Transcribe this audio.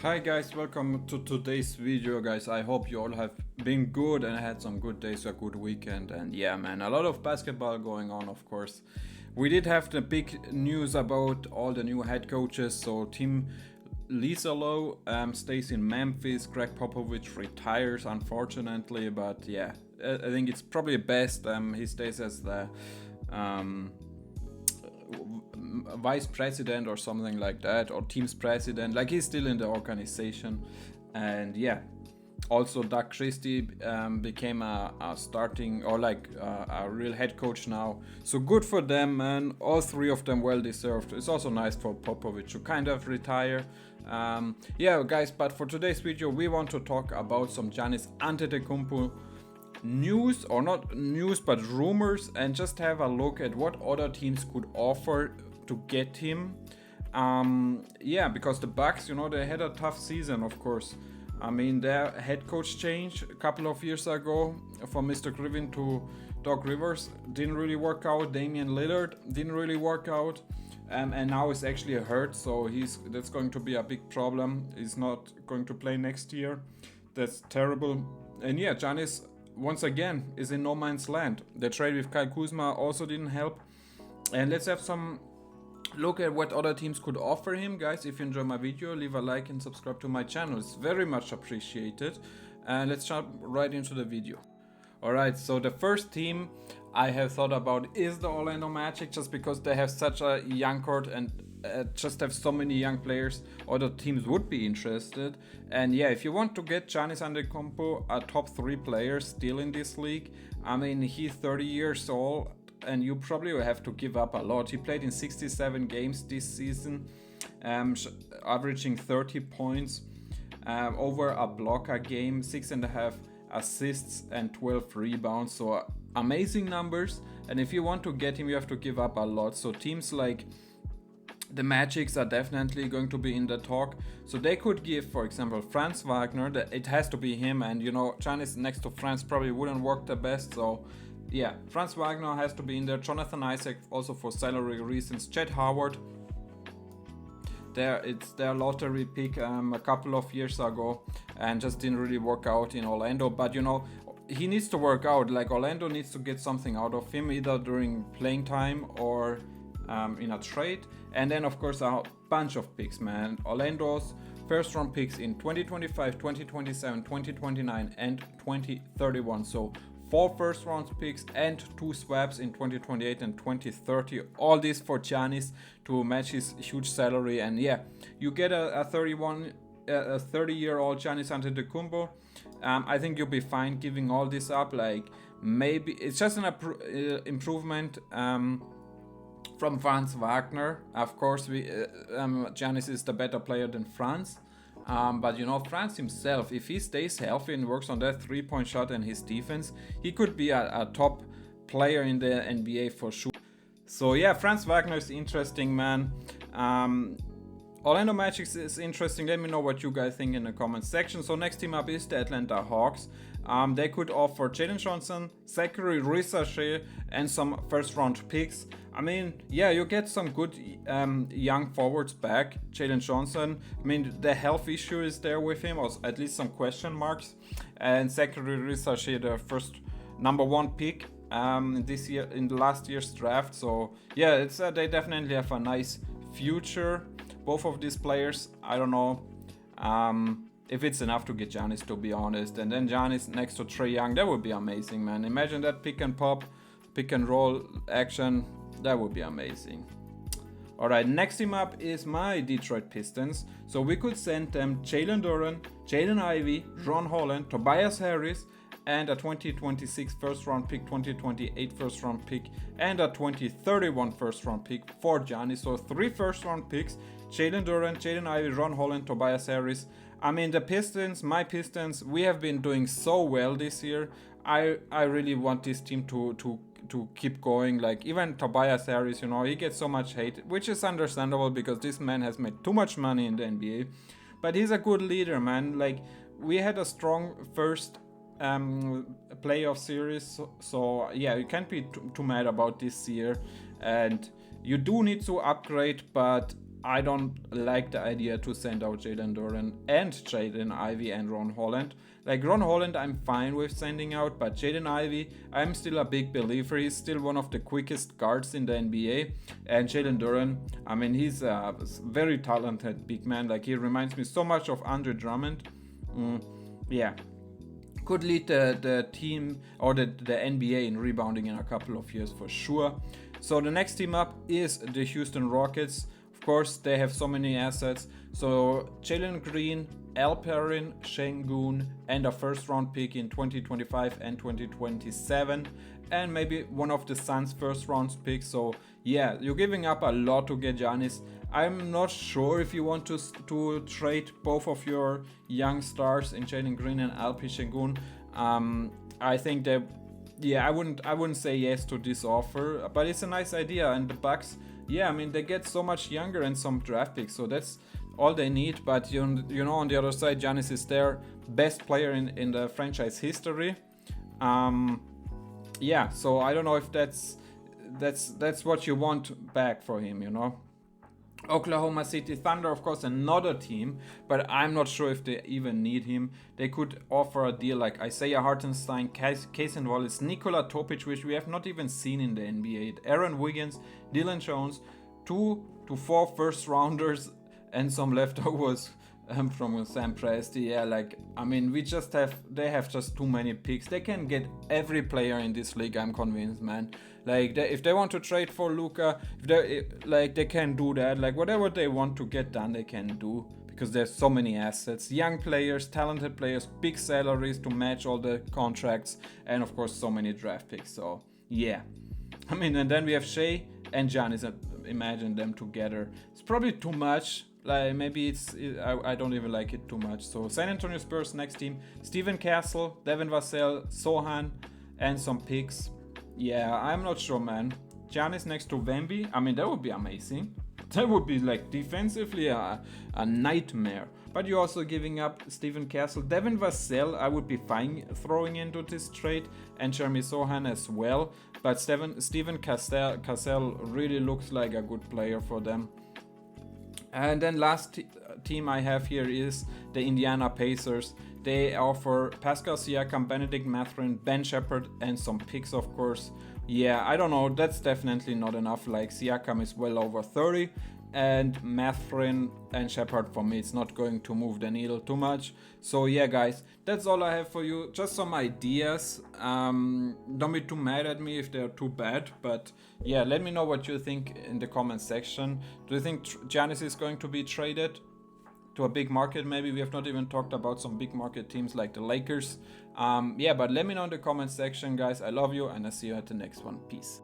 Hi guys, welcome to today's video guys. I hope you all have been good and had some good days, a good weekend, and yeah man, a lot of basketball going on of course. We did have the big news about all the new head coaches. So Team Lizalo stays in Memphis, Greg Popovich retires unfortunately, but yeah, I think it's probably best he stays as the vice president or something like that, or team's president, like he's still in the organization. And yeah, also Doug Christie became a starting or like a real head coach now, so good for them, man. All three of them well deserved. It's also nice for Popovich to kind of retire. Yeah guys, but for today's video we want to talk about some Giannis Antetokounmpo news, or not news but rumors, and just have a look at what other teams could offer to get him. Yeah, because the Bucks, they had a tough season, of course. I mean, their head coach changed a couple of years ago from Mr. Griffin to Doc Rivers. Didn't really work out. Damian Lillard didn't really work out. And now he's actually hurt, so that's going to be a big problem. He's not going to play next year. That's terrible. And yeah, Giannis once again is in no man's land. The trade with Kyle Kuzma also didn't help. And let's have some look at what other teams could offer him. Guys, if you enjoy my video, leave a like and subscribe to my channel. It's very much appreciated. And let's jump right into the video. Alright, so the first team I have thought about is the Orlando Magic, just because they have such a young court and just have so many young players. Other teams would be interested. And yeah, if you want to get Giannis Antetokounmpo, a top 3 player still in this league, I mean, he's 30 years old, and you probably will have to give up a lot. He played in 67 games this season, averaging 30 points, over a block a game, 6.5 assists and 12 rebounds. So amazing numbers. And if you want to get him, you have to give up a lot. So teams like the Magics are definitely going to be in the talk. So they could give, for example, Franz Wagner. It has to be him, and Giannis next to Franz probably wouldn't work the best. So yeah, Franz Wagner has to be in there. Jonathan Isaac also for salary reasons. Chet Howard, it's their lottery pick a couple of years ago and just didn't really work out in Orlando. But he needs to work out. Like, Orlando needs to get something out of him, either during playing time or in a trade. And then of course a bunch of picks, man. Orlando's first round picks in 2025, 2027, 2029 and 2031. So 4 first round picks and 2 swaps in 2028 and 2030. All this for Giannis to match his huge salary. And yeah, you get a 30-year-old Giannis Antetokounmpo. I think you'll be fine giving all this up. Like, maybe it's just an improvement from Franz Wagner. Of course, Giannis is the better player than Franz. But Franz himself, if he stays healthy and works on that 3-point shot and his defense, he could be a top player in the NBA for sure. So yeah, Franz Wagner is interesting, man. Orlando Magic is interesting. Let me know what you guys think in the comments section. So next team up is the Atlanta Hawks. They could offer Jalen Johnson, Zachary Rissache, and some first round picks. I mean, yeah, you get some good young forwards back. Jalen Johnson, I mean, the health issue is there with him, or at least some question marks. And Zachary Rissache, the first number 1 pick this year in the last year's draft. So yeah, it's they definitely have a nice future. Both of these players, I don't know if it's enough to get Giannis, to be honest. And then Giannis next to Trae Young, that would be amazing, man. Imagine that pick and pop, pick and roll action. That would be amazing. Alright, next team up is my Detroit Pistons. So we could send them Jalen Duren, Jaden Ivey, Ron Holland, Tobias Harris, and a 2026 first round pick, 2028 first round pick, and a 2031 first round pick for Giannis. So 3 first round picks: Jalen Duren, Jaden Ivey, Ron Holland, Tobias Harris. I mean, the Pistons, my Pistons, we have been doing so well this year. I really want this team to keep going. Like, even Tobias Harris, he gets so much hate, which is understandable because this man has made too much money in the NBA. But he's a good leader, man. Like, we had a strong first playoff series, so yeah, you can't be too mad about this year. And you do need to upgrade, but I don't like the idea to send out Jalen Duren and Jaden Ivey and Ron Holland. Like Ron Holland, I'm fine with sending out, but Jaden Ivey, I'm still a big believer. He's still one of the quickest guards in the NBA. And Jalen Duren, I mean, he's a very talented big man. Like he reminds me so much of Andre Drummond. Yeah. Could lead the team or the NBA in rebounding in a couple of years for sure. So the next team up is the Houston Rockets. Of course, they have so many assets. So Jalen Green, Alperen Sengun, and a first round pick in 2025 and 2027. And maybe one of the Suns' first round picks. So yeah, you're giving up a lot to get Giannis. I'm not sure if you want to trade both of your young stars in Jalen Green and Alperen Sengun. I think that, yeah, I wouldn't say yes to this offer, but it's a nice idea. And the Bucks, yeah, I mean, they get so much younger and some draft picks, so that's all they need. But you know, on the other side, Giannis is their best player in the franchise history. Yeah, so I don't know if that's what you want back for him, you know. Oklahoma City Thunder, of course, another team, but I'm not sure if they even need him. They could offer a deal like Isaiah Hartenstein, Cason Wallace, Nikola Topic, which we have not even seen in the NBA, Aaron Wiggins, Dylan Jones, 2 to 4 first rounders, and some leftovers from Sam Presti. Yeah, like, I mean, they have just too many picks. They can get every player in this league, I'm convinced, man. Like, if they want to trade for Luka, they can do that. Like, whatever they want to get done, they can do, because there's so many assets, young players, talented players, big salaries to match all the contracts, and of course so many draft picks. So yeah, I mean, and then we have Shea and Giannis. Imagine them together. It's probably too much. Like, maybe I don't even like it too much. So San Antonio Spurs next team: Steven Castle, Devin Vassell, Sohan, and some picks. Yeah, I'm not sure, man. Giannis next to Wemby, I mean, that would be amazing. That would be, like, defensively a nightmare. But you're also giving up Steven Castle. Devin Vassell, I would be fine throwing into this trade, and Jeremy Sohan as well. But Steven Cassell really looks like a good player for them. And then last team I have here is the Indiana Pacers. They offer Pascal Siakam, Benedict Mathurin, Ben Shepherd, and some picks, of course. Yeah, I don't know. That's definitely not enough. Like, Siakam is well over 30, and Mathurin and Shepherd, for me, it's not going to move the needle too much. So yeah, guys, that's all I have for you. Just some ideas. Don't be too mad at me if they're too bad, but yeah, let me know what you think in the comment section. Do you think Giannis is going to be traded to a big market? Maybe we have not even talked about some big market teams like the Lakers. Yeah, but let me know in the comment section, guys. I love you, and I'll see you at the next one. Peace.